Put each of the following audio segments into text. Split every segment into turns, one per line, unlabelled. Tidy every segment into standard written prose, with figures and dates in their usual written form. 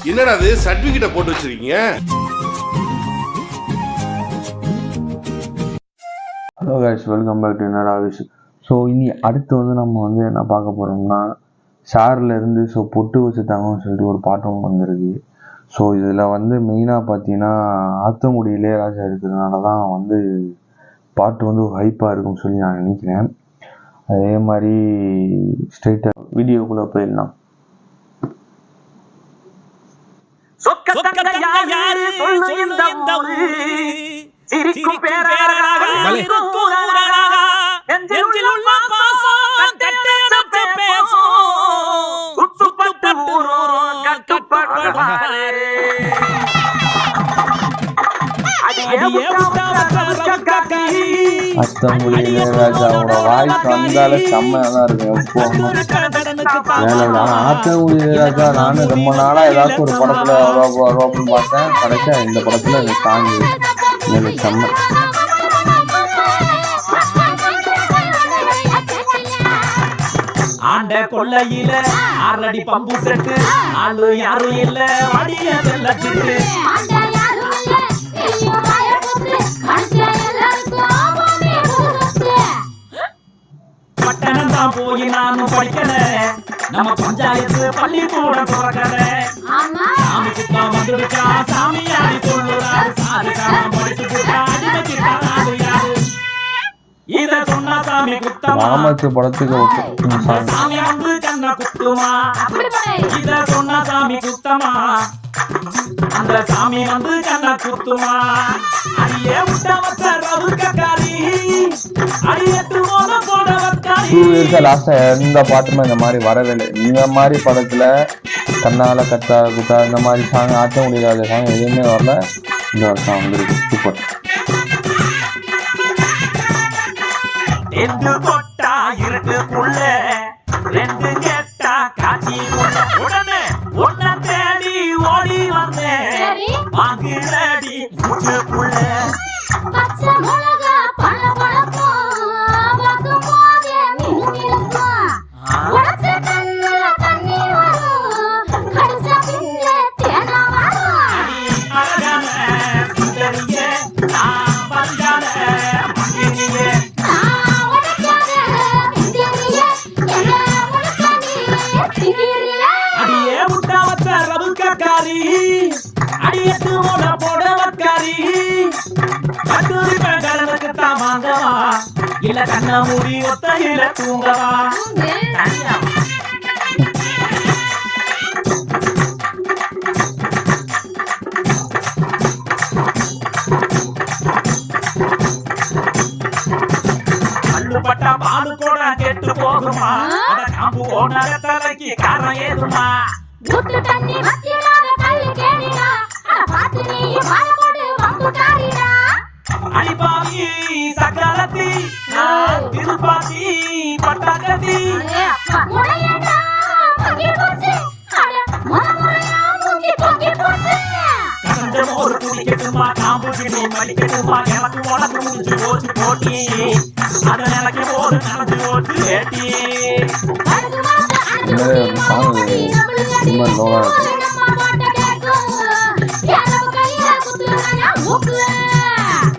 என்னடா அது சர்டிபிகேட்ட போட்டு வச்சிருக்கீங்க?
Hello guys, welcome back to என்னடா விஷ். ஸோ இனி அடுத்து நம்ம என்ன பார்க்க போகிறோம்னா ஷாரில் இருந்து பொட்டு வச்சு தாங்கன்னு சொல்லிட்டு ஒரு பாட்டும் வந்திருக்கு. ஸோ இதில் மெயினாக பார்த்தீங்கன்னா ஆத்தங்குடி இளையராஜா இருக்கிறதுனால தான் பாட்டு ஒரு ஹைப்பாக இருக்கும்னு சொல்லி நான் நினைக்கிறேன். அதே மாதிரி ஸ்ட்ரைட்டாக வீடியோக்குள்ளே போயிடலாம். அத்தங்குடி இளையராஜாவோட வாய்ஸ் வந்தாலே செம்மையா தான் இருக்கும். ஆத்தங்குடி இளையராஜா நானும் ரொம்ப நாளா ஏதாச்சும் ஒரு படத்துல ரோப்பன் பார்த்தேன். கடைசியா இந்த படத்துல எனக்கு தாங்கி எனக்கு செம்ம.
ஆண்ட கொள்ளையில ஆறடி பம்பு செட்டு ஆளு யாரும் இல்ல வடிய செல்லச்சிட்டு பட்டணம் தான் போய் நானும் படிக்கல நம்ம பஞ்சாயத்து பள்ளிக்கூடம் திறக்கல சாமிக்கு தான் வந்துடுச்சா சாமியாடி சொல்லுறாரு சாதிக்காம படிச்சு போட்டா அடிமைக்கிட்டா நாடு யாரு இத சொன்னா சாமி குத்தமா
படத்துக்கு
சாமி கண்ண குத்துமா இத சொன்னா சாமி குத்தமா அந்த சாமி கண்ண குத்துமா அடியே விட்ட வச்ச ரவுக்கக்காரி அடியத்து போன போடவக்காரி.
2 இயர்ஸா லாஸ்டா எந்த பாட்டுமே இந்த மாதிரி வரவே இல்லை. இந்த மாதிரி படத்துல கண்ணால கத்தா குத்தா இந்த மாதிரி சாங் ஆட்ட முடியாத சாங் எதுவுமே வரல. இந்த வருஷம் வந்துருக்கு சூப்பர்.
எந்து கொட்டா இருக்குள்ள ரெண்டு கெட்டா காட்சி உடனே ஒன்ன தேடி ஓடி வந்தேன் வாங்குறடி முச்சுக்குள்ள பச்சை மிளகா பழ பழப்போம் பார்க்கும் போதே மினுமினுக்கும் உடச்ச கண்ணுல தண்ணி வரும் கடிச்ச பின்னே தேனா வரும் அழகான சுந்தரியே நான் பஞ்சான மகிழியே அடியே முட்டா வச்ச ரவுக்கக்காரி அடியத்து போன போடவக்காரி கட்டுரி கடனுக்கு தான் வாங்கவா இல்ல கண்ண மூடி ஒத்தையில தூங்கவா. பட்டா பாலு கூட கெட்டு போகுமா அத காம்பு ஓனர தலைக்கு காரணம் ஏதுமா குத்து தண்ணி வத்திராத கல்லு கேடிடா அட பாத்து நீ வாழ போடு வம்பு காரிடா அடிபாவி சக்கரத்தி நான் திருப்பாத்தி பட்டாக்கத்தி முறையடா மங்கி போச்சு அட முறையா மூஞ்சி பொங்கி போச்சு கண்ட மோர் குடிக்கட்டுமா காம்பு கிணி மடிக்கட்டுமா எனக்கு உனக்கு மூஞ்சி போச்சு போட்டி அத எனக்கு ஒரு நடந்து ஓட்டு ஏட்டி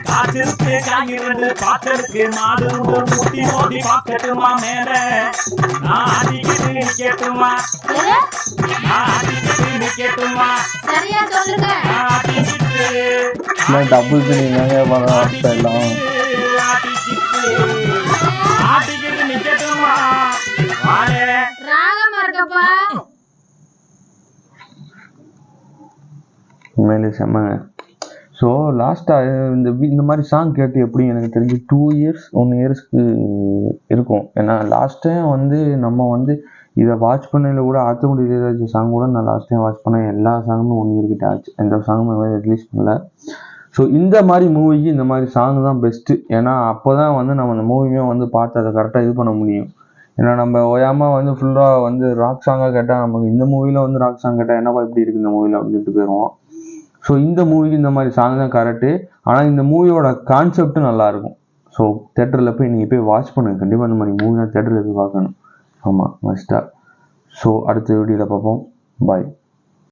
காத்திருக்கு காய்கிறது பாத்திருக்கு மாடு முட்டி மோதி பாக்கட்டுமா மேல நான் அடிக்கிட்டு நிக்கட்டுமா நிக்கட்டுமா சரியா சொல்லுங்க
டபுள் எல்லாம் உண்மையிலே செம்மங்க. ஸோ லாஸ்ட்டாக இந்த மாதிரி சாங் கேட்டு எப்படி எனக்கு தெரிஞ்சு 1 இயர்ஸ்க்கு இருக்கும். ஏன்னா லாஸ்ட் டைம் நம்ம இதை வாட்ச் பண்ணதில் கூட ஆத்தங்குடி இளையராஜா சாங் கூட நான் லாஸ்ட் டைம் வாட்ச் பண்ணேன். எல்லா சாங்குமே 1 இயர் கிட்ட ஆச்சு. எந்த சாங்குமே ரிலீஸ் பண்ணல. ஸோ இந்த மாதிரி மூவிக்கு இந்த மாதிரி சாங் தான் பெஸ்ட்டு. ஏன்னா அப்போ தான் நம்ம அந்த மூவியுமே பார்த்து அதை கரெக்டாக இது பண்ண முடியும். ஏன்னா நம்ம ஓயாமல் ஃபுல்லாக ராக் சாங்காக கேட்டால் நமக்கு இந்த மூவியில் ராக் சாங் கேட்டால் என்னப்பா இப்படி இருக்குது இந்த மூவியில் அப்படின்னு சொல்லிட்டு போயிடுவோம். ஸோ இந்த மூவிக்கு இந்த மாதிரி சாங் தான் கரெக்டு. ஆனால் இந்த மூவியோட கான்செப்டும் நல்லாயிருக்கும். ஸோ தேட்டரில் போய் நீங்கள் போய் வாட்ச் பண்ணுங்கள். கண்டிப்பாக இந்த மாதிரி மூவிலாம் தேட்டரில் போய் பார்க்கணும். ஆமாம் மஸ்ட்டாக. ஸோ அடுத்த வீடியோவில் பார்ப்போம். பாய்.